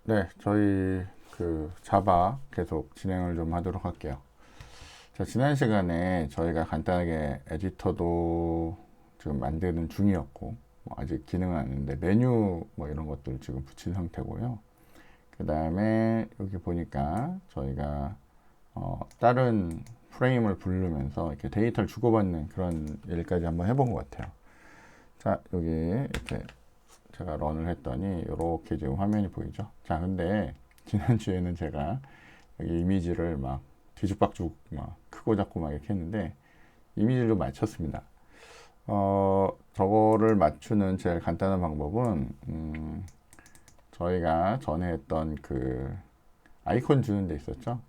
네, 저희 자바 계속 진행을 좀 하도록 할게요. 자, 지난 시간에 저희가 간단하게 에디터도 지금 만드는 중이었고, 뭐 아직 기능은 안 했는데 메뉴 뭐 이런 것들 지금 붙인 상태고요. 그 다음에 여기 보니까 저희가 다른 프레임을 부르면서 이렇게 데이터를 주고받는 그런 일까지 한번 해본 것 같아요. 자, 여기 이렇게 제가 런을 했더니 이렇게 지금 화면이 보이죠. 자, 근데 지난주에는 제가 여기 이미지를 막 뒤죽박죽 막 크고 작고 막 이렇게 했는데 이미지를 좀 맞췄습니다. 저거를 맞추는 제일 간단한 방법은 저희가 전에 했던 그 아이콘 주는 데 있었죠.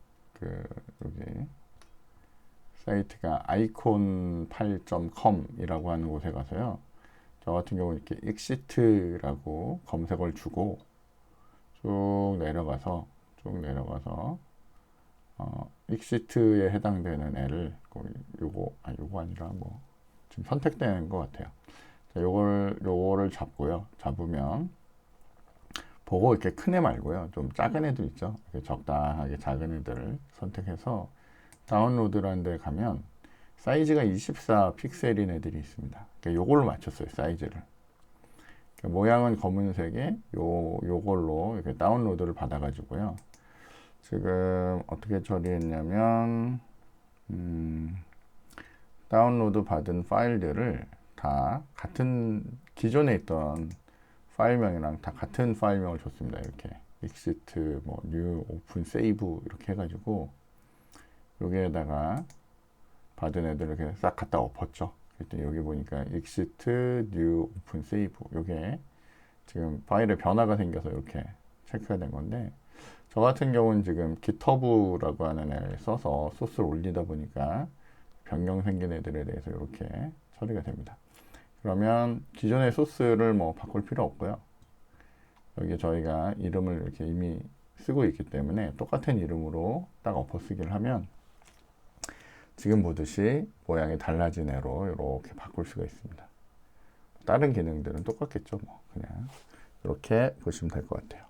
여기 사이트가 icon8.com 이라고 하는 곳에 가서요. 저 같은 경우 이렇게 exit라고 검색을 주고 쭉 내려가서 exit에 해당되는 애를 요거 아니라 뭐 지금 선택되는 것 같아요. 자, 요거를 잡고요. 잡으면 보고 이렇게 큰 애 말고요. 좀 작은 애들 있죠. 이렇게 적당하게 작은 애들을 선택해서 다운로드라는 데 가면 사이즈가 24 픽셀인 애들이 있습니다. 그러니까 요걸로 맞췄어요. 사이즈를. 그러니까 모양은 검은색에 요걸로 이렇게 다운로드를 받아가지고요. 지금 어떻게 처리했냐면 다운로드 받은 파일들을 다 같은 기존에 있던 파일명이랑 다 같은 파일명을 줬습니다. 이렇게 exit, 뭐 new, open, save 이렇게 해가지고 여기에다가 받은 애들을 이렇게 싹 갖다 엎었죠. 그랬더니 여기 보니까 exit, new, open, save 요게 지금 파일에 변화가 생겨서 이렇게 체크가 된 건데 저 같은 경우는 지금 github라고 하는 애를 써서 소스를 올리다 보니까 변경 생긴 애들에 대해서 이렇게 처리가 됩니다. 그러면 기존의 소스를 뭐 바꿀 필요 없고요. 여기 저희가 이름을 이렇게 이미 쓰고 있기 때문에 똑같은 이름으로 딱 엎어쓰기를 하면 지금 보듯이 모양이 달라진 애로 이렇게 바꿀 수가 있습니다. 다른 기능들은 똑같겠죠. 뭐 그냥 이렇게 보시면 될 것 같아요.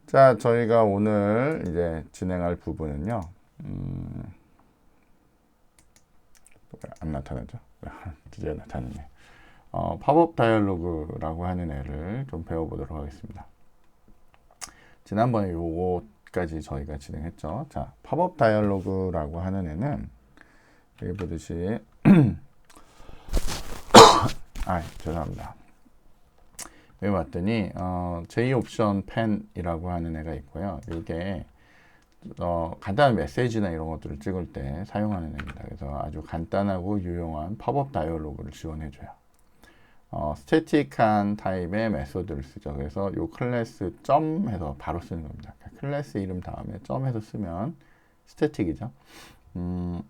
자, 저희가 오늘 이제 진행할 부분은요. 안 나타나죠? 드디어 나타났네. 팝업 다이얼로그라고 하는 애를 좀 배워보도록 하겠습니다. 지난번에 요거까지 저희가 진행했죠. 자, 팝업 다이얼로그라고 하는 애는 여기 보듯이 죄송합니다. 여기 왔더니 J 옵션 펜이라고 하는 애가 있고요. 이게 간단한 메시지나 이런 것들을 찍을 때 사용하는 애입니다. 그래서 아주 간단하고 유용한 팝업 다이얼로그를 지원해줘요. 스태틱한 타입의 메소드를 쓰죠. 그래서 요 클래스 점 해서 바로 쓰는 겁니다. 클래스 이름 다음에 점 해서 쓰면 스태틱이죠. 그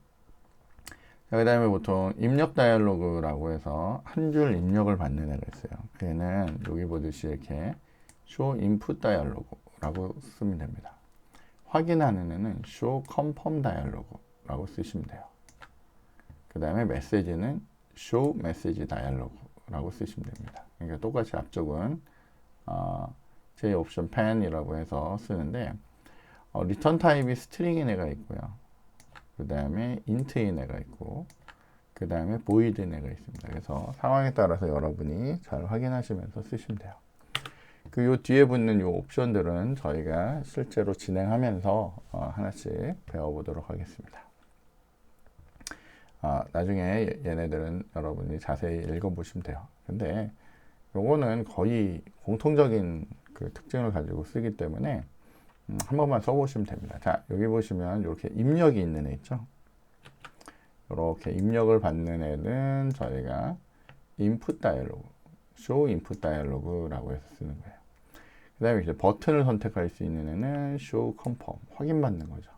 다음에 보통 입력 다이얼로그라고 해서 한 줄 입력을 받는 애가 있어요. 걔는 여기 보듯이 이렇게 show input 다이얼로그라고 쓰면 됩니다. 확인하는 애는 show confirm 다이얼로그라고 쓰시면 돼요. 그 다음에 메시지는 show message 다이얼로그라고 쓰시면 됩니다. 그러니까 똑같이 앞쪽은 J 옵션 펜이라고 해서 쓰는데 리턴 타입이 스트링인 애가 있고요. 그 다음에 int인 애가 있고 그 다음에 void인 애가 있습니다. 그래서 상황에 따라서 여러분이 잘 확인하시면서 쓰시면 돼요. 그 요 뒤에 붙는 요 옵션들은 저희가 실제로 진행하면서 하나씩 배워보도록 하겠습니다. 나중에 얘네들은 여러분이 자세히 읽어보시면 돼요. 근데 요거는 거의 공통적인 그 특징을 가지고 쓰기 때문에 한 번만 써보시면 됩니다. 자, 여기 보시면 이렇게 입력이 있는 애 있죠? 이렇게 입력을 받는 애는 저희가 input dialog, show input dialog라고 해서 쓰는 거예요. 그 다음에 이제 버튼을 선택할 수 있는 애는 show confirm, 확인받는 거죠.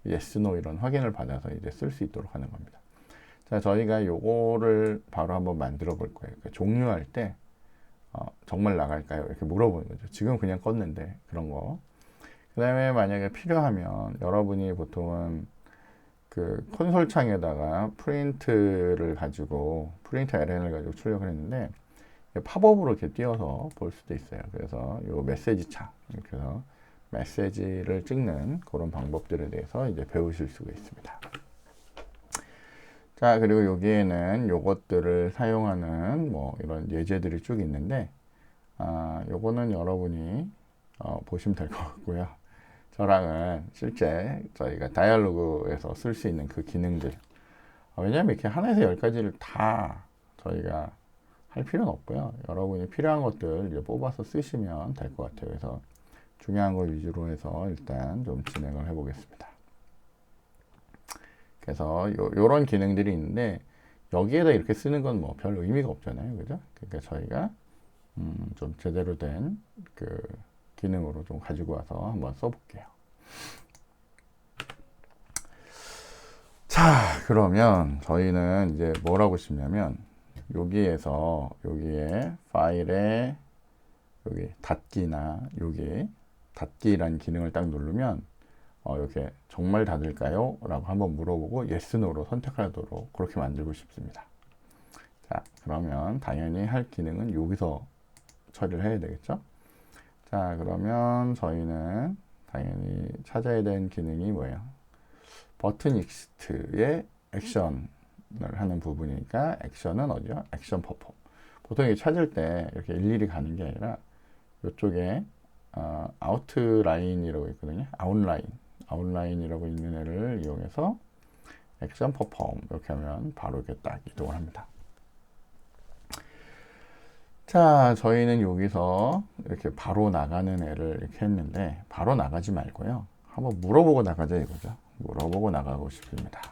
yes, no 이런 확인을 받아서 이제 쓸 수 있도록 하는 겁니다. 자, 저희가 요거를 바로 한번 만들어 볼 거예요. 그러니까 종료할 때 정말 나갈까요? 이렇게 물어보는 거죠. 지금 그냥 껐는데 그런 거. 그 다음에 만약에 필요하면 여러분이 보통은 그 콘솔 창에다가 프린트 LN을 가지고 출력을 했는데 팝업으로 이렇게 띄워서 볼 수도 있어요. 그래서 요 메시지 창 이렇게 해서 메시지를 찍는 그런 방법들에 대해서 이제 배우실 수가 있습니다. 자, 그리고 여기에는 요것들을 사용하는 뭐 이런 예제들이 쭉 있는데, 요거는 여러분이 보시면 될 것 같고요. 저랑은 실제 저희가 다이얼로그에서 쓸 수 있는 그 기능들, 왜냐하면 이렇게 하나에서 10가지를 다 저희가 할 필요는 없고요. 여러분이 필요한 것들 이제 뽑아서 쓰시면 될 것 같아요. 그래서 중요한 거 위주로 해서 일단 좀 진행을 해 보겠습니다. 그래서 요런 기능들이 있는데, 여기에다 이렇게 쓰는 건 뭐 별 의미가 없잖아요. 그죠? 그러니까 저희가 좀 제대로 된 그 기능으로 좀 가지고 와서 한번 써볼게요. 자, 그러면 저희는 이제 뭘 하고 싶냐면, 여기에서 여기에 파일에 여기 닫기나 여기 닫기라는 기능을 딱 누르면 이렇게 정말 닫을까요? 라고 한번 물어보고 yes, no로 선택하도록 그렇게 만들고 싶습니다. 자, 그러면 당연히 할 기능은 여기서 처리를 해야 되겠죠? 자, 그러면 저희는 당연히 찾아야 되는 기능이 뭐예요? 버튼 익스트의 액션을 하는 부분이니까 액션은 어디요? 액션 퍼폼. 보통 이게 찾을 때 이렇게 일일이 가는 게 아니라 이쪽에 아웃라인이라고 있거든요. 아웃라인이라고 있는 애를 이용해서 액션 퍼폼 이렇게 하면 바로 이렇게 딱 이동을 합니다. 자, 저희는 여기서 이렇게 바로 나가는 애를 이렇게 했는데, 바로 나가지 말고요. 한번 물어보고 나가자 이거죠. 물어보고 나가고 싶습니다.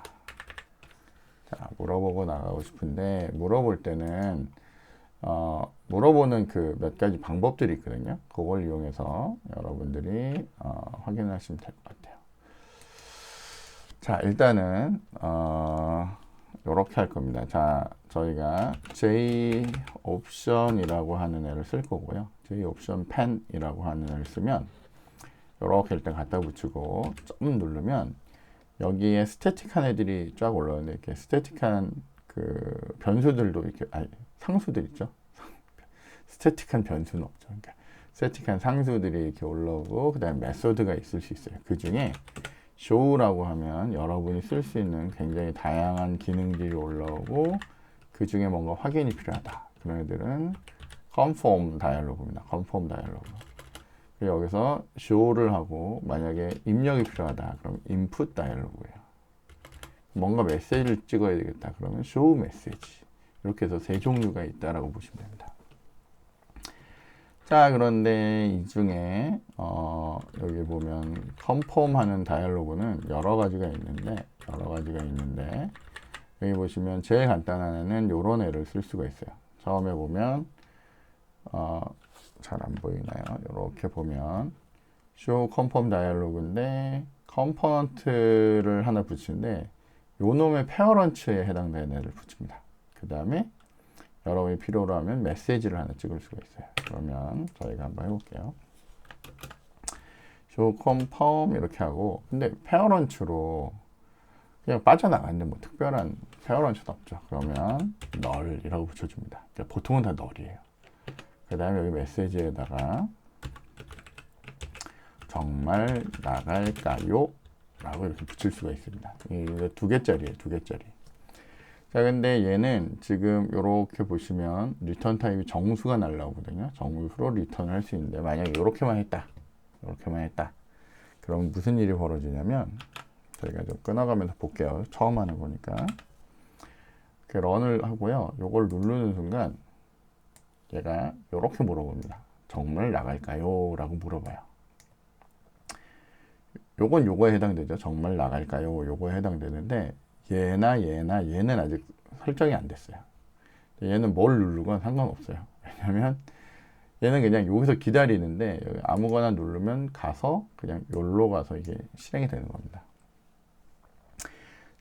자, 물어보고 나가고 싶은데, 물어볼 때는 물어보는 그 몇 가지 방법들이 있거든요. 그걸 이용해서 여러분들이 확인하시면 될 것 같아요. 자, 일단은 이렇게 할 겁니다. 자, 저희가 J 옵션이라고 하는 애를 쓸 거고요. J 옵션 펜이라고 하는 애를 쓰면 이렇게 일단 갖다 붙이고 점 누르면 여기에 스태틱한 애들이 쫙 올라오는데, 이렇게 스태틱한 그 변수들도 이렇게 상수들 있죠. 스태틱한 변수는 없죠. 그러니까 스태틱한 상수들이 이렇게 올라오고, 그 다음에 메소드가 있을 수 있어요. 그 중에 show라고 하면 여러분이 쓸 수 있는 굉장히 다양한 기능들이 올라오고, 그 중에 뭔가 확인이 필요하다. 그런 애들은 conform 다이얼로그입니다. conform 다이얼로그. 여기서 show를 하고, 만약에 입력이 필요하다. 그럼 input 다이얼로그예요. 뭔가 메시지를 찍어야 되겠다. 그러면 show 메시지. 이렇게 해서 세 종류가 있다라고 보시면 됩니다. 자, 그런데 이 중에 여기 보면 컨펌 하는 다이얼로그는 여러 가지가 있는데 여기 보시면 제일 간단한 애는 요런 애를 쓸 수가 있어요. 처음에 보면 잘 안 보이나요? 이렇게 보면 show confirm 다이얼로그인데 컴포넌트를 하나 붙이는데 요 놈의 페어런츠에 해당되는 애를 붙입니다. 그 다음에 여러분이 필요로 하면 메시지를 하나 찍을 수가 있어요. 그러면 저희가 한번 해볼게요. show confirm 이렇게 하고, 근데 페어런츠로 그냥 빠져나가는데 뭐 특별한 페어런츠도 없죠. 그러면 null이라고 붙여줍니다. 그러니까 보통은 다 null이에요. 그 다음에 여기 메시지에다가 정말 나갈까요? 라고 이렇게 붙일 수가 있습니다. 이게 2개짜리예요. 2개짜리. 자, 근데 얘는 지금 이렇게 보시면 리턴 타입이 정수가 날라오거든요. 정수로 리턴을 할 수 있는데, 만약에 이렇게만 했다. 그럼 무슨 일이 벌어지냐면, 저희가 좀 끊어가면서 볼게요. 처음 하는 거니까. 이렇게 런을 하고요. 요걸 누르는 순간 얘가 이렇게 물어봅니다. 정말 나갈까요? 라고 물어봐요. 요건 요거에 해당되죠. 정말 나갈까요? 요거에 해당되는데, 얘는 아직 설정이 안 됐어요. 얘는 뭘 누르건 상관없어요. 왜냐면 얘는 그냥 여기서 기다리는데, 여기 아무거나 누르면 가서 그냥 여기로 가서 이게 실행이 되는 겁니다.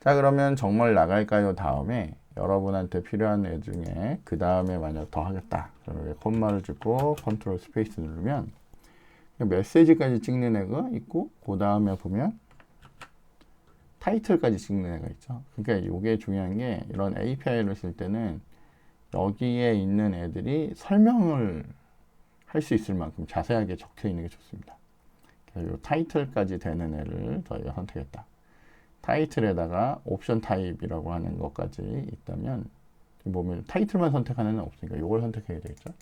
자, 그러면 정말 나갈까요? 다음에 여러분한테 필요한 애 중에 그 다음에 만약 더 하겠다. 그러면 콤마를 찍고 컨트롤 스페이스 누르면 메시지까지 찍는 애가 있고, 그 다음에 보면 타이틀까지 찍는 애가 있죠. 그러니까 이게 중요한 게, 이런 API를 쓸 때는 여기에 있는 애들이 설명을 할 수 있을 만큼 자세하게 적혀 있는 게 좋습니다. 그래서 이 타이틀까지 되는 애를 저희가 선택했다. 타이틀에다가 옵션 타입이라고 하는 것까지 있다면 보면 타이틀만 선택하는 애는 없으니까 이걸 선택해야 되겠죠.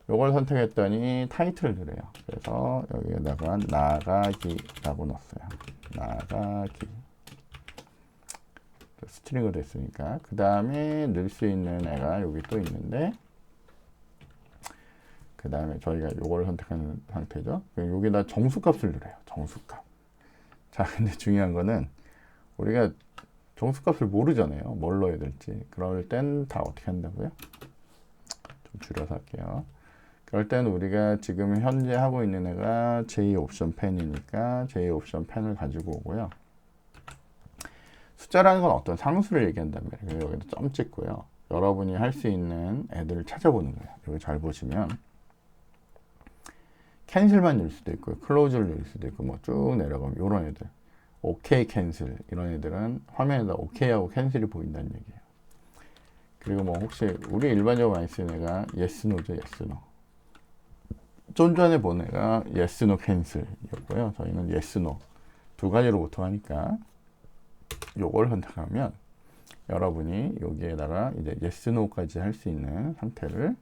이걸 선택했더니 타이틀을 드려요. 그래서 여기에다가 나가기라고 넣었어요. 나가기. 스트링으로 됐으니까. 그 다음에 넣을 수 있는 애가 여기 또 있는데, 그 다음에 저희가 이걸 선택하는 상태죠. 여기다 정수값을 넣어요. 정수값. 자, 근데 중요한 거는 우리가 정수값을 모르잖아요. 뭘 넣어야 될지. 그럴 땐 다 어떻게 한다고요? 좀 줄여서 할게요. 그럴 땐 우리가 지금 현재 하고 있는 애가 J 옵션 펜이니까 J 옵션 펜을 가지고 오고요. 숫자라는 건 어떤 상수를 얘기한단 말이에요. 여기다 점 찍고요. 여러분이 할 수 있는 애들을 찾아보는 거예요. 여기 잘 보시면 캔슬만 넣을 수도 있고요. 클로즈를 넣을 수도 있고 뭐 쭉 내려가면 이런 애들. 오케이 캔슬 이런 애들은 화면에다 오케이하고 캔슬이 보인다는 얘기예요. 그리고 뭐 혹시 우리 일반적으로 많이 쓰는 애가 yes, no죠. yes, no. 좀 전에 본 애가 yes, no 캔슬이었고요. 저희는 yes, no 두 가지로 보통 하니까 요걸 선택하면 여러분이 여기에다가 이제 yes, no까지 할 수 있는 상태를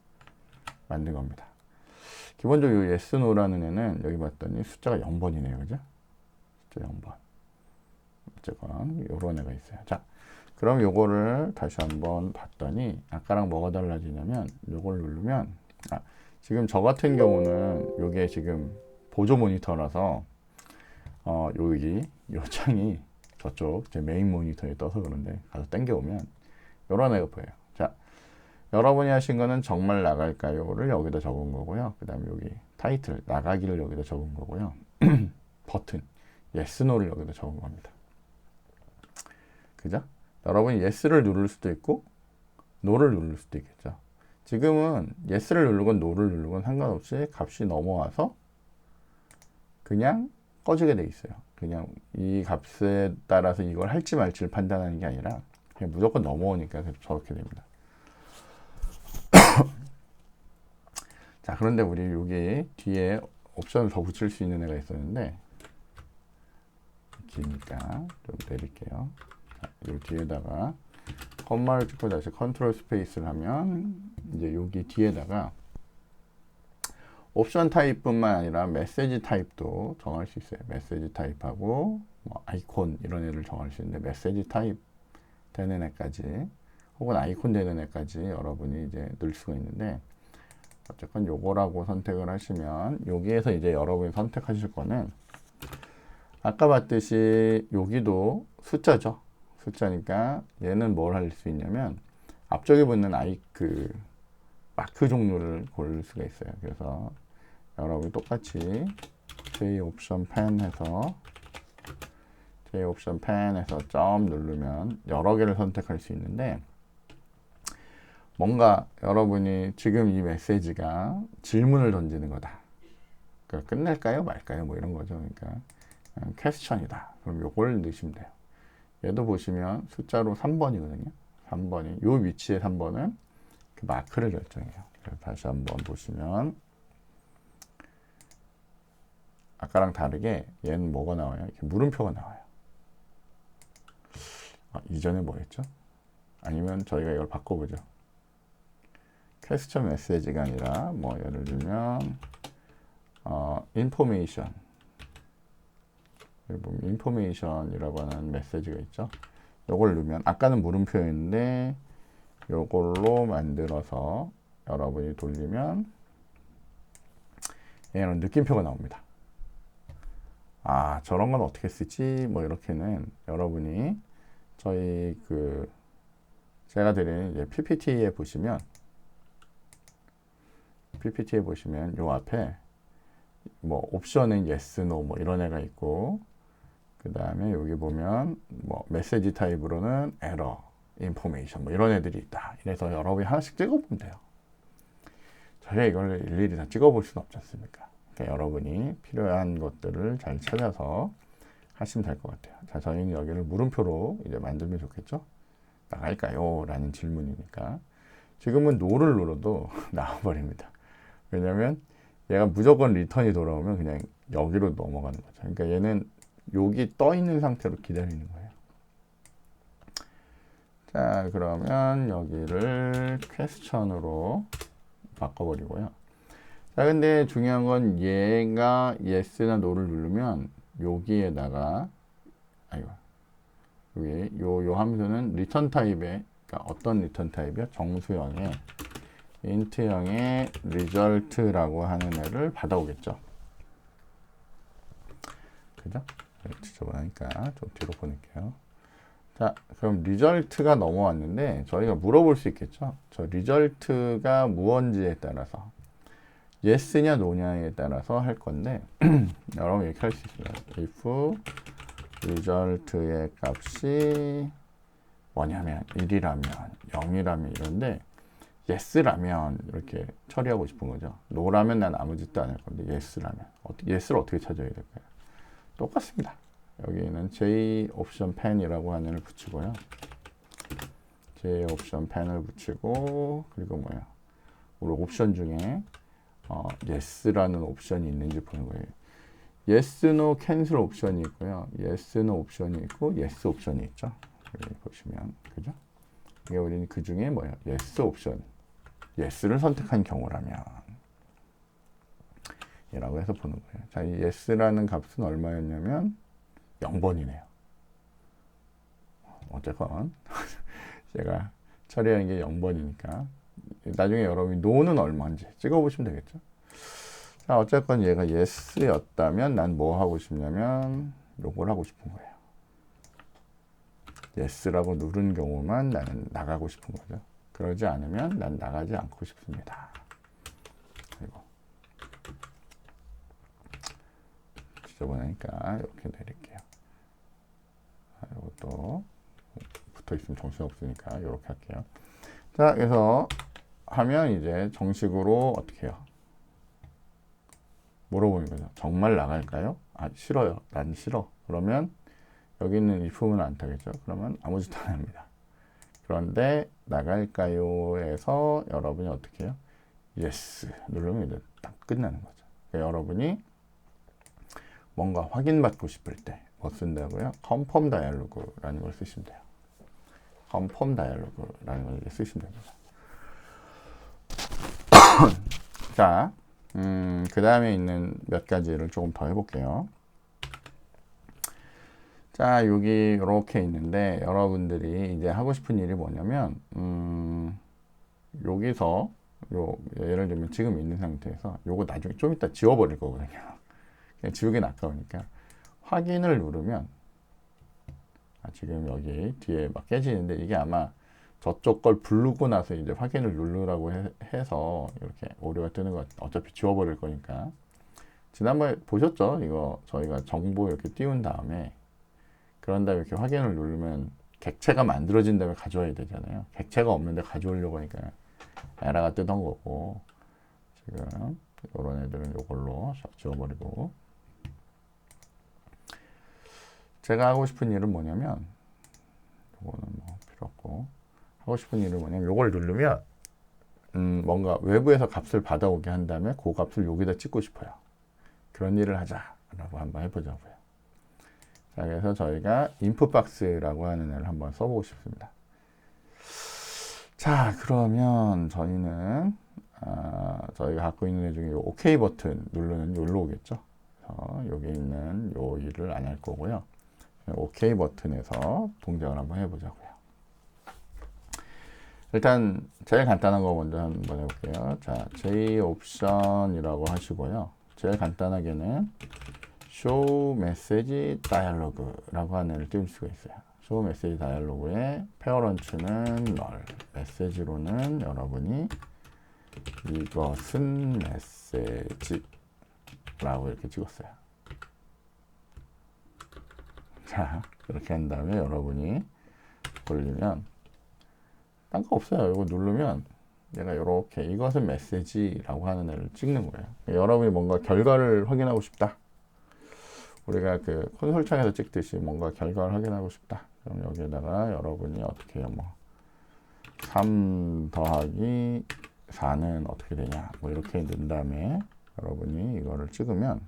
만든 겁니다. 기본적으로 yes, no라는 애는 여기 봤더니 숫자가 0번이네요. 그죠? 숫자 0번. 어쨌건 요런 애가 있어요. 자, 그럼 요거를 다시 한번 봤더니 아까랑 뭐가 달라지냐면 요걸 누르면 지금 저 같은 경우는 요게 지금 보조 모니터라서 여기 요 창이 저쪽 제 메인 모니터에 떠서 그런데 가서 당겨오면 요런 애가 보여요. 자, 여러분이 하신 거는 정말 나갈까요를 여기다 적은 거고요. 그 다음에 여기 타이틀 나가기를 여기다 적은 거고요. 버튼 yes, no를 여기다 적은 겁니다. 그죠? 여러분이 yes를 누를 수도 있고 no를 누를 수도 있겠죠. 지금은 yes를 누르건 no를 누르건 상관없이 값이 넘어와서 그냥 꺼지게 돼 있어요. 그냥 이 값에 따라서 이걸 할지 말지를 판단하는 게 아니라 그냥 무조건 넘어오니까 저렇게 됩니다. 자, 그런데 우리 여기 뒤에 옵션을 더 붙일 수 있는 애가 있었는데 기니까 좀 내릴게요. 자, 이 뒤에다가 컴마를 찍고 다시 컨트롤 스페이스를 하면 이제 여기 뒤에다가 옵션 타입뿐만 아니라 메시지 타입도 정할 수 있어요. 메시지 타입하고 뭐 아이콘 이런 애를 정할 수 있는데 메시지 타입 되는 애까지 혹은 아이콘 되는 애까지 여러분이 이제 넣을 수가 있는데 어쨌건 요거라고 선택을 하시면 여기에서 이제 여러분이 선택하실 거는 아까 봤듯이 여기도 숫자죠. 숫자니까 얘는 뭘 할 수 있냐면 앞쪽에 붙는 마크 종류를 고를 수가 있어요. 그래서 여러분이 똑같이 J 옵션 펜 해서 점 누르면 여러 개를 선택할 수 있는데 뭔가 여러분이 지금 이 메시지가 질문을 던지는 거다. 그러니까 끝낼까요? 말까요? 뭐 이런 거죠. 그러니까 퀘스천이다. 그럼 요걸 넣으시면 돼요. 얘도 보시면 숫자로 3번이거든요. 3번이 요 위치에 3번은 그 마크를 결정해요. 그래서 다시 한번 보시면 아까랑 다르게 얘는 뭐가 나와요? 이렇게 물음표가 나와요. 이전에 뭐였죠? 아니면 저희가 이걸 바꿔보죠. 퀘스천 메시지가 아니라 뭐 예를 들면 인포메이션 여기 보면 인포메이션이라고 하는 메시지가 있죠. 요걸 넣으면 아까는 물음표였는데 요걸로 만들어서 여러분이 돌리면 얘는 느낌표가 나옵니다. 저런 건 어떻게 쓰지? 뭐 이렇게는 여러분이 저희 제가 드린 이제 PPT에 보시면 요 앞에 뭐 옵션은 yes, no 뭐 이런 애가 있고 그 다음에 여기 보면 뭐 메시지 타입으로는 에러, 인포메이션 뭐 이런 애들이 있다. 이래서 여러분이 하나씩 찍어보면 돼요. 저희가 이걸 일일이 다 찍어볼 수는 없지 않습니까? 그러니까 여러분이 필요한 것들을 잘 찾아서 하시면 될 것 같아요. 자, 저희는 여기를 물음표로 이제 만들면 좋겠죠? 나갈까요? 라는 질문이니까 지금은 no를 눌러도 나와버립니다. 왜냐면 얘가 무조건 리턴이 돌아오면 그냥 여기로 넘어가는 거죠. 그러니까 얘는 여기 떠 있는 상태로 기다리는 거예요. 자, 그러면 여기를 퀘스천으로 바꿔버리고요. 자, 근데 중요한 건 얘가 yes나 no를 누르면 여기에다가 여기 요 함수는 리턴 타입의, 그러니까 어떤 리턴 타입이요? 정수형의 int형의 result라고 하는 애를 받아오겠죠. 그죠? 지저분하니까 좀 뒤로 보낼게요. 자, 그럼 result가 넘어왔는데 저희가 물어볼 수 있겠죠. 저 result가 무언지에 따라서 yes냐 no냐에 따라서 할 건데 여러분 이렇게 할 수 있어요. if result의 값이 뭐냐면 1이라면 0이라면 이런데 yes라면 이렇게 처리하고 싶은 거죠. no라면 난 아무 짓도 안 할 건데 yes라면 yes를 어떻게 찾아야 될까요? 똑같습니다. 여기는 j 옵션 펜이라고 하는 애를 붙이고요. j 옵션 펜을 붙이고 그리고 뭐야? 우리 옵션 중에 yes라는 옵션이 있는지 보는 거예요. yes, no, cancel 옵션이 있고요. yes, no 옵션이 있고 yes 옵션이 있죠. 여기 보시면 그죠? 이게 우리는 그 중에 뭐야? yes 옵션. yes를 선택한 경우라면 이라고 해서 보는 거예요. 자, 이 yes라는 값은 얼마였냐면 0번이네요. 어쨌건 제가 처리하는 게 0번이니까 나중에 여러분이 no는 얼마인지 찍어보시면 되겠죠. 자, 어쨌건 얘가 yes였다면 난 뭐 하고 싶냐면 요걸 하고 싶은 거예요. yes라고 누른 경우만 나는 나가고 싶은 거죠. 그러지 않으면 난 나가지 않고 싶습니다. 그리고 지저분하니까 이렇게 내릴게요. 이것도 붙어있으면 정신없으니까 이렇게 할게요. 자, 그래서 하면 이제 정식으로 어떻게 해요? 물어보는 거죠. 정말 나갈까요? 아, 싫어요. 난 싫어. 그러면 여기 있는 if는 안 타겠죠. 그러면 아무 짓도 안 합니다. 그런데 나갈까요? 에서 여러분이 어떻게 해요? yes 누르면 이제 딱 끝나는 거죠. 그러니까 여러분이 뭔가 확인받고 싶을 때 뭐 쓴다고요? confirm dialog라는 걸 쓰시면 돼요. confirm dialog라는 걸 쓰시면 됩니다. 자, 그 다음에 있는 몇 가지를 조금 더 해볼게요. 자, 여기 이렇게 있는데 여러분들이 이제 하고 싶은 일이 뭐냐면 여기서 예를 들면 지금 있는 상태에서 요거 나중에 좀 이따 지워버릴 거거든요. 그냥 지우긴 아까우니까 확인을 누르면 지금 여기 뒤에 막 깨지는데 이게 아마 저쪽 걸 부르고 나서 이제 확인을 누르라고 해서 이렇게 오류가 뜨는 거 어차피 지워버릴 거니까. 지난번에 보셨죠? 이거 저희가 정보 이렇게 띄운 다음에 그런 다음에 이렇게 확인을 누르면 객체가 만들어진 다음에 가져와야 되잖아요. 객체가 없는데 가져오려고 하니까 에러가 뜨던 거고 지금 이런 애들은 이걸로 싹 지워버리고 제가 하고 싶은 일은 뭐냐면 이거는 뭐 필요 없고 하고 싶은 일은 뭐냐면 이걸 누르면 뭔가 외부에서 값을 받아오게 한 다음에 그 값을 여기다 찍고 싶어요. 그런 일을 하자라고 한번 해보자고요. 자, 그래서 저희가 inputbox라고 하는 애를 한번 써보고 싶습니다. 자, 그러면 저희는 저희가 갖고 있는 애 중에 요 OK 버튼 누르는 요로 오겠죠. 그래서 여기 있는 요 일을 안 할 거고요. OK 버튼에서 동작을 한번 해보자고요. 일단 제일 간단한 거 먼저 한번 해볼게요. 자, J 옵션이라고 하시고요. 제일 간단하게는 show message dialog라고 하는 애를 띄울 수가 있어요. show message dialog의 parent는 null, 메시지로는 여러분이 이것은 메시지라고 이렇게 찍었어요. 자, 이렇게 한 다음에 여러분이 돌리면 딴 거 없어요. 이거 누르면 얘가 이렇게 이것은 메시지라고 하는 애를 찍는 거예요. 여러분이 뭔가 결과를 확인하고 싶다. 우리가 그 콘솔 창에서 찍듯이 뭔가 결과를 확인하고 싶다. 그럼 여기에다가 여러분이 어떻게 해요? 뭐 3 더하기 4는 어떻게 되냐 뭐 이렇게 넣은 다음에 여러분이 이거를 찍으면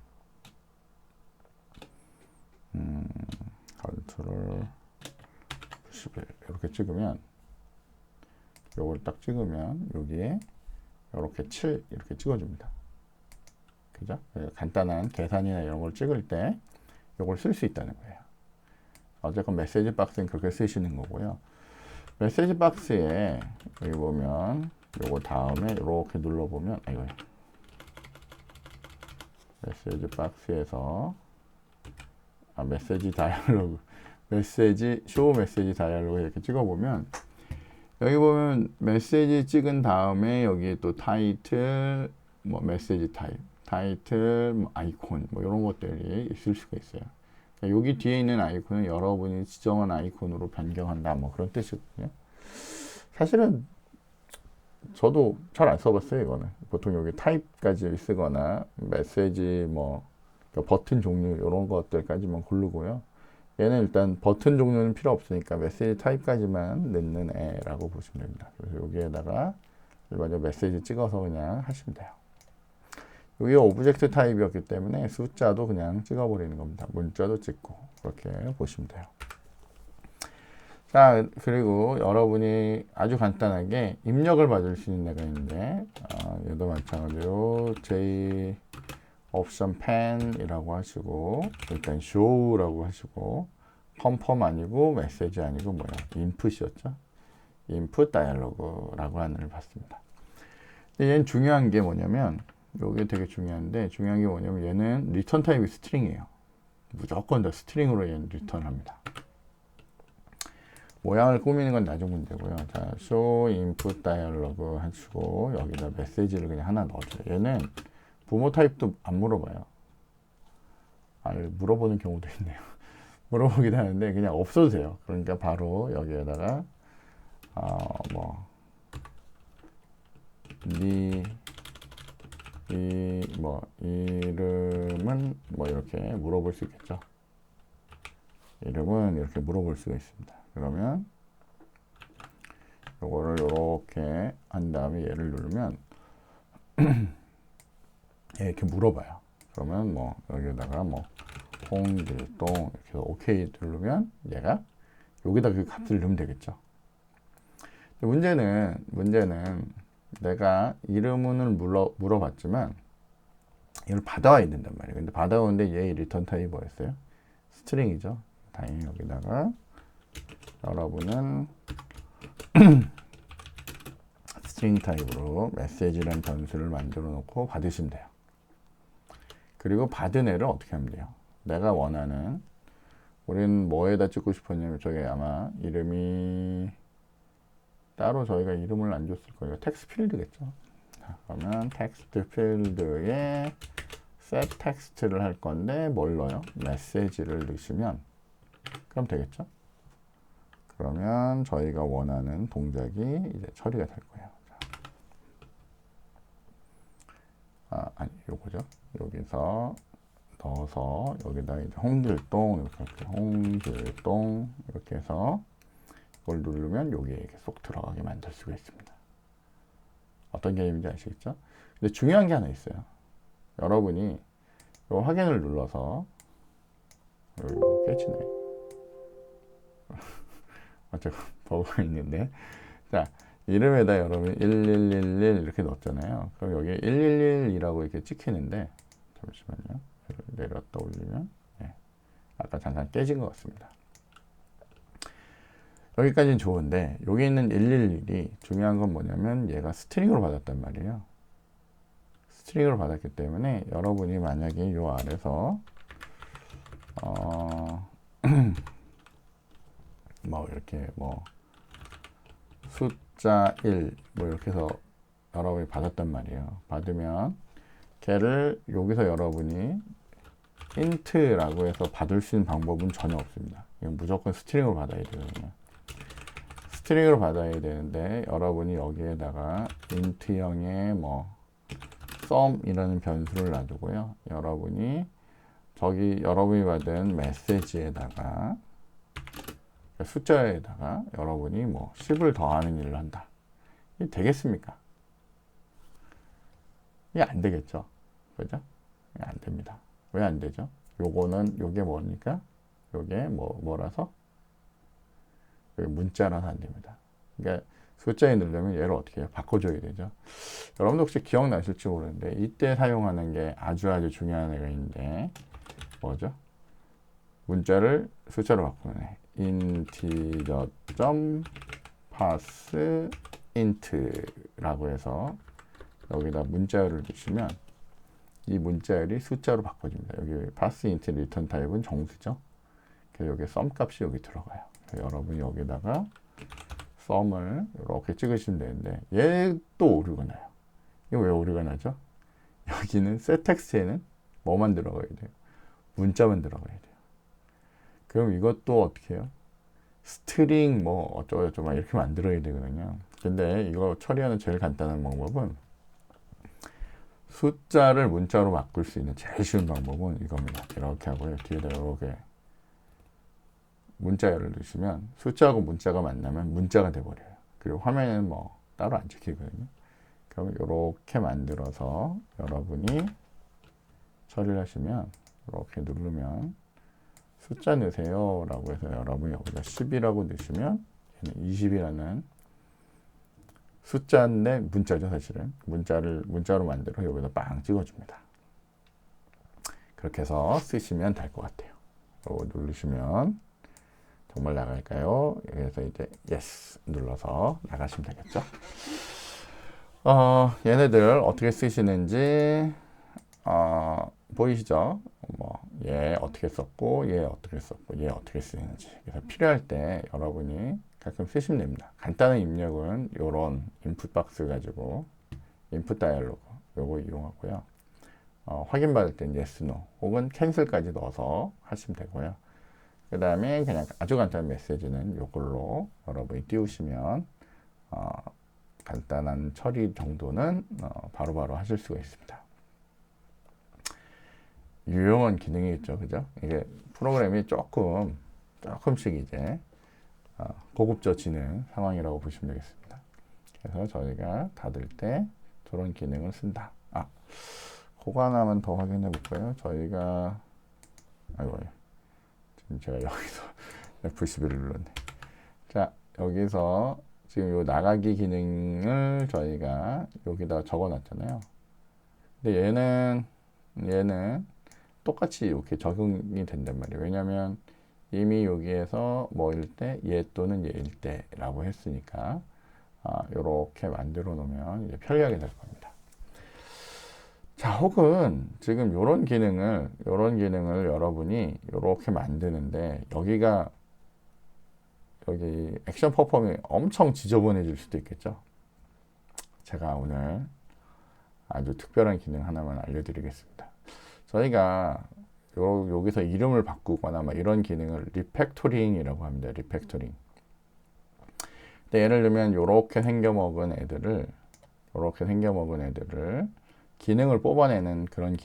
컨트롤 91 이렇게 찍으면 요걸 딱 찍으면 여기에 이렇게 7 이렇게 찍어줍니다. 그죠? 간단한 계산이나 이런 걸 찍을 때 요걸 쓸 수 있다는 거예요. 어쨌건 메시지 박스는 그렇게 쓰시는 거고요. 메시지 박스에 여기 보면 요거 다음에 이렇게 눌러보면 메시지 박스에서 메시지 다이얼로그 쇼 메시지 다이얼로그 이렇게 찍어보면 여기 보면 메시지 찍은 다음에 여기에 또 타이틀 뭐 메시지 타이틀 뭐 아이콘 뭐 이런 것들이 있을 수가 있어요. 그러니까 여기 뒤에 있는 아이콘은 여러분이 지정한 아이콘으로 변경한다 뭐 그런 뜻이거든요. 사실은 저도 잘 안 써봤어요. 이거는 보통 여기 타입까지 쓰거나 메시지 뭐 버튼 종류 이런 것들까지만 고르고요. 얘는 일단 버튼 종류는 필요 없으니까 메시지 타입까지만 넣는 애라고 보시면 됩니다. 그래서 여기에다가 일반적으로 메시지 찍어서 그냥 하시면 돼요. 여기가 오브젝트 타입이었기 때문에 숫자도 그냥 찍어버리는 겁니다. 문자도 찍고 그렇게 보시면 돼요. 자, 그리고 여러분이 아주 간단하게 입력을 받을 수 있는 데가 있는데 얘도 마찬가지로 J 옵션 펜이라고 하시고 일단 show라고 하시고 컨펌 아니고 메시지 아니고 뭐야 인풋이었죠. 인풋 다이얼로그라고 하는 봤습니다. 근데 얘는 중요한 게 뭐냐면 요게 되게 중요한데 중요한 게 뭐냐면 얘는 리턴 타입이 스트링이에요. 무조건 다 스트링으로 얘는 리턴합니다. 모양을 꾸미는 건 나중 문제고요. 자, show input dialog 하시고 여기다 메시지를 그냥 하나 넣어줘요. 얘는 부모 타입도 안 물어봐요. 물어보는 경우도 있네요. 물어보기도 하는데 그냥 없어도 돼요. 그러니까 바로 여기에다가 이름은 뭐 이렇게 물어볼 수 있겠죠. 이름은 이렇게 물어볼 수가 있습니다. 그러면 요거를 이렇게 한 다음에 얘를 누르면 이렇게 물어봐요. 그러면 뭐 여기다가 뭐 홍길동 이렇게 해서 OK 누르면 얘가 여기다 그 값을 넣으면 되겠죠. 문제는 내가 이름을 물어봤지만 이걸 받아와야 된단 말이에요. 근데 받아오는데 얘의 리턴 타입이 뭐였어요? 스트링이죠. 당연히 여기다가 여러분은 스트링 타입으로 메시지라는 변수를 만들어 놓고 받으시면 돼요. 그리고 받은 애를 어떻게 하면 돼요? 내가 원하는 우리는 뭐에다 찍고 싶었냐면 저게 아마 이름이 따로 저희가 이름을 안 줬을 거예요. 텍스트 필드겠죠. 자, 그러면 텍스트 필드에 set 텍스트를 할 건데 뭘 넣어요? 메시지를 넣으시면 그럼 되겠죠. 그러면 저희가 원하는 동작이 이제 처리가 될 거예요. 아니 요거죠. 여기서 넣어서 여기다 이제 홍길동 이렇게 할게요. 홍길동 이렇게 해서 이걸 누르면 여기에 이렇게 쏙 들어가게 만들 수가 있습니다. 어떤 개념인지 아시겠죠? 근데 중요한 게 하나 있어요. 여러분이 요 확인을 눌러서 깨지네. 어쨌건 버그가 있는데 자 이름에다 여러분 1111 이렇게 넣었잖아요. 그럼 여기 111이라고 이렇게 찍히는데 잠시만요. 내렸다 올리면 네. 아까 잠깐 깨진 것 같습니다. 여기까지는 좋은데 여기 있는 111이 중요한 건 뭐냐면 얘가 스트링으로 받았단 말이에요. 스트링으로 받았기 때문에 여러분이 만약에 요 아래서 뭐 이렇게 뭐 숫자 1 뭐 이렇게 해서 여러분이 받았단 말이에요. 받으면 걔를 여기서 여러분이 int라고 해서 받을 수 있는 방법은 전혀 없습니다. 이건 무조건 스트링으로 받아야 되거든요. 스트링으로 받아야 되는데 여러분이 여기에다가 int형의 뭐 sum이라는 변수를 놔두고요. 여러분이 저기 여러분이 받은 메시지에다가 숫자에다가 여러분이 뭐 10을 더하는 일을 한다. 이게 되겠습니까? 이게 안 되겠죠. 그죠? 이게 안 됩니다. 왜 안 되죠? 요게 뭐니까? 요게 뭐라서? 여기 문자라서 안 됩니다. 그러니까 숫자에 넣으려면 얘를 어떻게 해요? 바꿔줘야 되죠. 여러분도 혹시 기억나실지 모르는데 이때 사용하는 게 아주 중요한 애가 있는데 뭐죠? 문자를 숫자로 바꾸는 애. integer pass int라고 해서 여기다 문자열을 주시면 이 문자열이 숫자로 바꿔줍니다. 여기 pass int return 타입은 정수죠. 그래서 여기 sum 값이 여기 들어가요. 여러분이 여기다가 썸을 이렇게 찍으시면 되는데 얘도 오류가 나요. 이거 왜 오류가 나죠? 여기는 setX에는 뭐만 들어가야 돼요? 문자만 들어가야 돼요. 그럼 이것도 어떻게 해요? 스트링 뭐 어쩌고저쩌고 이렇게 만들어야 되거든요. 근데 이거 처리하는 제일 간단한 방법은 숫자를 문자로 바꿀 수 있는 제일 쉬운 방법은 이겁니다. 이렇게 하고요. 뒤에다 이렇게 문자열을 넣으시면 숫자하고 문자가 만나면 문자가 돼버려요. 그리고 화면에는 뭐 따로 안 찍히거든요. 그럼 이렇게 만들어서 여러분이 처리를 하시면 이렇게 누르면 숫자 넣으세요 라고 해서 여러분이 여기다 10이라고 넣으시면 얘는 20이라는 숫자인데 문자죠. 사실은 문자로 만들어 여기다 빵 찍어줍니다. 그렇게 해서 쓰시면 될 것 같아요. 이거 누르시면 정말 나갈까요? 그래서 이제 yes 눌러서 나가시면 되겠죠. 얘네들 어떻게 쓰시는지 보이시죠? 얘 어떻게 썼고 얘 어떻게 썼고 얘 어떻게 쓰는지. 그래서 필요할 때 여러분이 가끔 쓰시면 됩니다. 간단한 입력은 이런 인풋 박스 가지고 인풋 다이얼로그 요거 이용하고요. 확인받을 땐 yes, no 혹은 캔슬까지 넣어서 하시면 되고요. 그 다음에 그냥 아주 간단한 메시지는 이걸로 여러분이 띄우시면 간단한 처리 정도는 바로바로 하실 수가 있습니다. 유용한 기능이 있죠. 그죠? 이게 프로그램이 조금씩 이제 고급져지는 상황이라고 보시면 되겠습니다. 그래서 저희가 닫을 때 저런 기능을 쓴다. 그거 하나만 더 확인해 볼까요? 저희가 지금 제가 여기서 F11을 눌렀네. 자, 여기서 지금 요 나가기 기능을 저희가 여기다 적어 놨잖아요. 근데 얘는 똑같이 이렇게 적용이 된단 말이에요. 왜냐면 이미 여기에서 뭐일 때, 얘 또는 얘일 때라고 했으니까 이렇게 만들어 놓으면 이제 편리하게 될 겁니다. 자, 혹은 지금 이런 기능을 여러분이 이렇게 만드는데 여기 액션 퍼폼이 엄청 지저분해질 수도 있겠죠. 제가 오늘 아주 특별한 기능 하나만 알려드리겠습니다. 저희가 여기서 이름을 바꾸거나 이런 기능을 리팩토링이라고 합니다. 리팩토링. 근데 예를 들면 이렇게 생겨먹은 애들을 기능을 뽑아내는 그런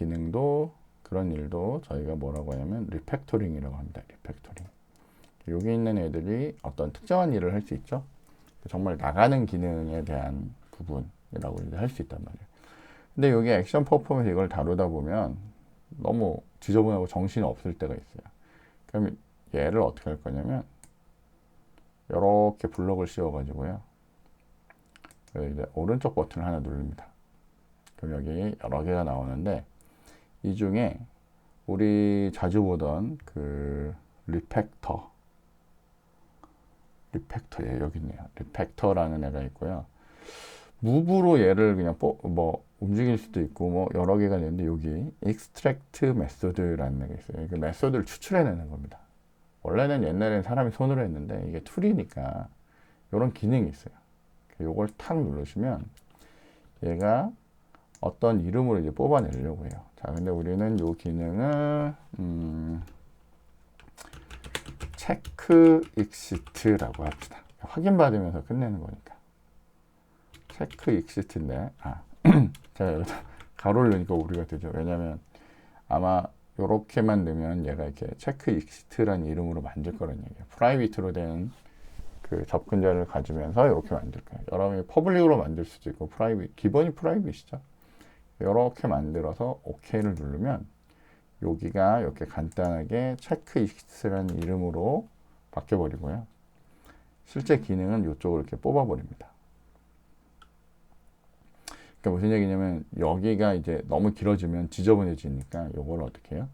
일도 저희가 뭐라고 하냐면 리팩토링이라고 합니다. 리팩토링. 여기 있는 애들이 어떤 특정한 일을 할 수 있죠. 정말 나가는 기능에 대한 부분이라고 할 수 있단 말이에요. 근데 여기 액션 퍼포먼스 이걸 다루다 보면 너무 지저분하고 정신이 없을 때가 있어요. 그럼 얘를 어떻게 할 거냐면 이렇게 블럭을 씌워가지고요. 이제 오른쪽 버튼을 하나 누릅니다. 그럼 여기 여러 개가 나오는데 이 중에 우리 자주 보던 그 리팩터 여기 있네요. 리팩터라는 애가 있고요. 무브로 얘를 그냥 움직일 수도 있고 여러 개가 있는데 여기 extract method라는 애가 있어요. 그 메소드를 추출해내는 겁니다. 원래는 옛날에는 사람이 손으로 했는데 이게 툴이니까 이런 기능이 있어요. 요걸 탁 누르시면 얘가 어떤 이름으로 이제 뽑아내려고 해요. 자, 근데 우리는 요 기능을 체크 익시트라고 합시다. 확인받으면서 끝내는 거니까. 체크 익시트인데 제가 여기다 가로를 넣으니까 오류가 되죠. 왜냐면 아마 요렇게만 넣으면 얘가 이렇게 체크 익시트라는 이름으로 만들 거라는 얘기예요. 프라이빗으로 된 그 그 접근자를 가지면서 이렇게 만들 거예요. 여러분이 퍼블릭으로 만들 수도 있고 프라이빗, 기본이 프라이빗이죠. 이렇게 만들어서 OK를 누르면 여기가 이렇게 간단하게 체크이스트라는 이름으로 바뀌어 버리고요. 실제 기능은 이쪽으로 이렇게 뽑아 버립니다. 그러니까 무슨 얘기냐면 여기가 이제 너무 길어지면 지저분해지니까 이걸 어떻게 해요?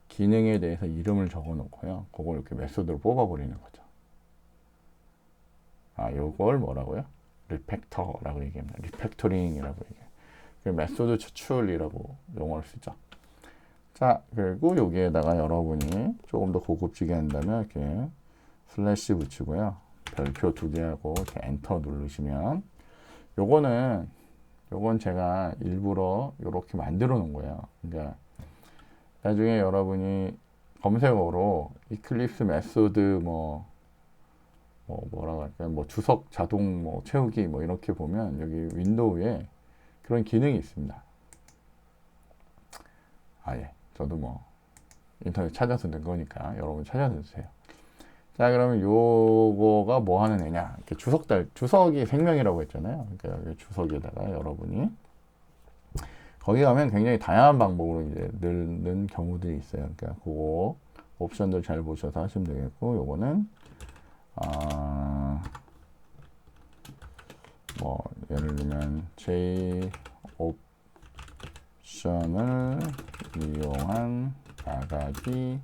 기능에 대해서 이름을 적어 놓고요. 그걸 이렇게 메소드로 뽑아 버리는 거죠. 요걸 뭐라고요? 리팩터라고 얘기합니다. 리팩토링이라고 얘기해요. 그 메소드 추출이라고 용어를 쓰죠. 자, 그리고 여기에다가 여러분이 조금 더 고급지게 한다면 이렇게 슬래시 붙이고요. 별표 2개 하고 이렇게 엔터 누르시면 요건 제가 일부러 이렇게 만들어 놓은 거예요. 그러니까 나중에 여러분이 검색어로 이클립스 메소드 뭐라고 할까요? 뭐 주석 자동 뭐 채우기 뭐 이렇게 보면 여기 윈도우에 그런 기능이 있습니다. 예. 저도 뭐 인터넷 찾아서 낸 거니까 여러분 찾아서 주세요. 자, 그러면 요거가 뭐 하는 애냐? 이렇게 주석이 생명이라고 했잖아요. 그러니까 여기 주석에다가 여러분이 거기 가면 굉장히 다양한 방법으로 이제 넣는 경우들이 있어요. 그러니까 그거 옵션들 잘 보셔서 하시면 되겠고, 요거는 뭐 예를 들면 J 옵션을 이용한 나가기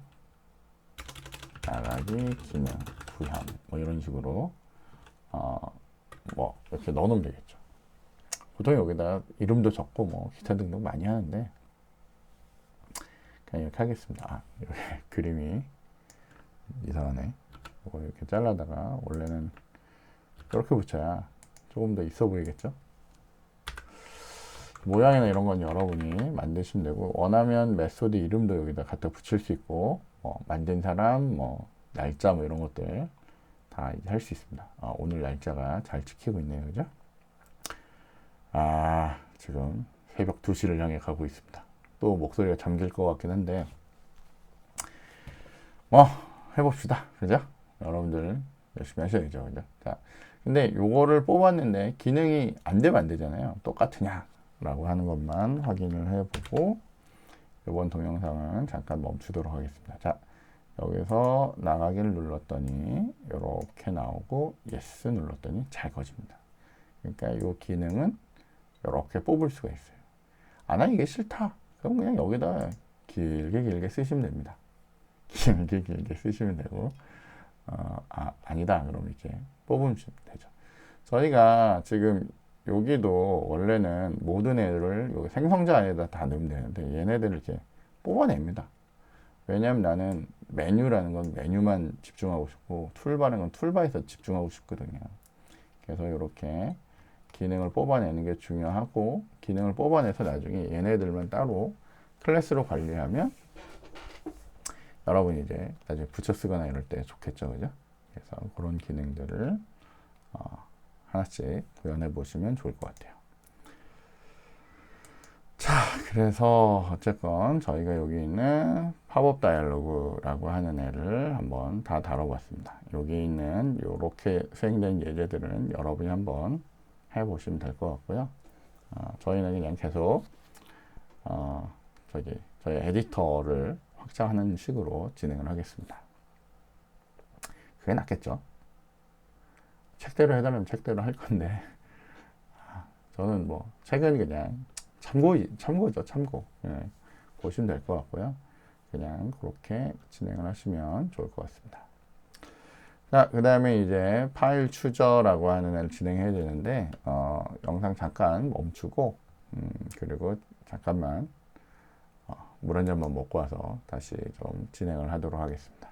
기능 구현 뭐 이런 식으로 뭐 이렇게 넣어놓으면 되겠죠. 보통 여기다 이름도 적고 뭐 기타 등등 많이 하는데 그냥 이렇게 하겠습니다. 여기 그림이 이상하네. 이거 이렇게 잘라다가 원래는 이렇게 붙여야 조금 더 있어 보이겠죠. 모양이나 이런 건 여러분이 만드시면 되고, 원하면 메소드 이름도 여기다 갖다 붙일 수 있고, 만든 사람, 날짜 이런 것들 다 할 수 있습니다. 오늘 날짜가 잘 찍히고 있네요. 그죠? 지금 새벽 2시를 향해 가고 있습니다. 또 목소리가 잠길 것 같긴 한데, 해봅시다. 그죠? 여러분들 열심히 하셔야죠. 그죠? 자, 근데 요거를 뽑았는데 기능이 안 되면 안 되잖아요. 똑같으냐? 라고 하는 것만 확인을 해보고 이번 동영상은 잠깐 멈추도록 하겠습니다. 자, 여기서 나가기를 눌렀더니 이렇게 나오고 예스 눌렀더니 잘 꺼집니다. 그러니까 이 기능은 이렇게 뽑을 수가 있어요. 이게 싫다. 그럼 그냥 여기다 길게 쓰시면 됩니다. 길게 쓰시면 되고, 아니다. 그럼 이렇게 뽑으면 되죠. 저희가 지금 여기도 원래는 모든 애를 여기 생성자 안에다 다 넣으면 되는데 얘네들을 이렇게 뽑아냅니다. 왜냐하면 나는 메뉴라는 건 메뉴만 집중하고 싶고 툴바라는 건 툴바에서 집중하고 싶거든요. 그래서 이렇게 기능을 뽑아내는 게 중요하고, 기능을 뽑아내서 나중에 얘네들만 따로 클래스로 관리하면 여러분이 이제 나중에 붙여 쓰거나 이럴 때 좋겠죠. 그죠? 그래서 그런 기능들을 하나씩 구현해 보시면 좋을 것 같아요. 자, 그래서 어쨌건 저희가 여기 있는 팝업 다이얼로그라고 하는 애를 한번 다 다뤄봤습니다. 여기 있는 이렇게 수행된 예제들은 여러분이 한번 해보시면 될 것 같고요. 저희는 그냥 계속 저희 에디터를 확장하는 식으로 진행을 하겠습니다. 그게 낫겠죠? 책대로 해달라면 책대로 할 건데, 저는 뭐 책은 그냥 참고죠. 참고. 보시면 될 것 같고요. 그냥 그렇게 진행을 하시면 좋을 것 같습니다. 자, 그 다음에 이제 파일 추저라고 하는 애를 진행해야 되는데, 영상 잠깐 멈추고, 그리고 잠깐만 물 한 잔만 먹고 와서 다시 좀 진행을 하도록 하겠습니다.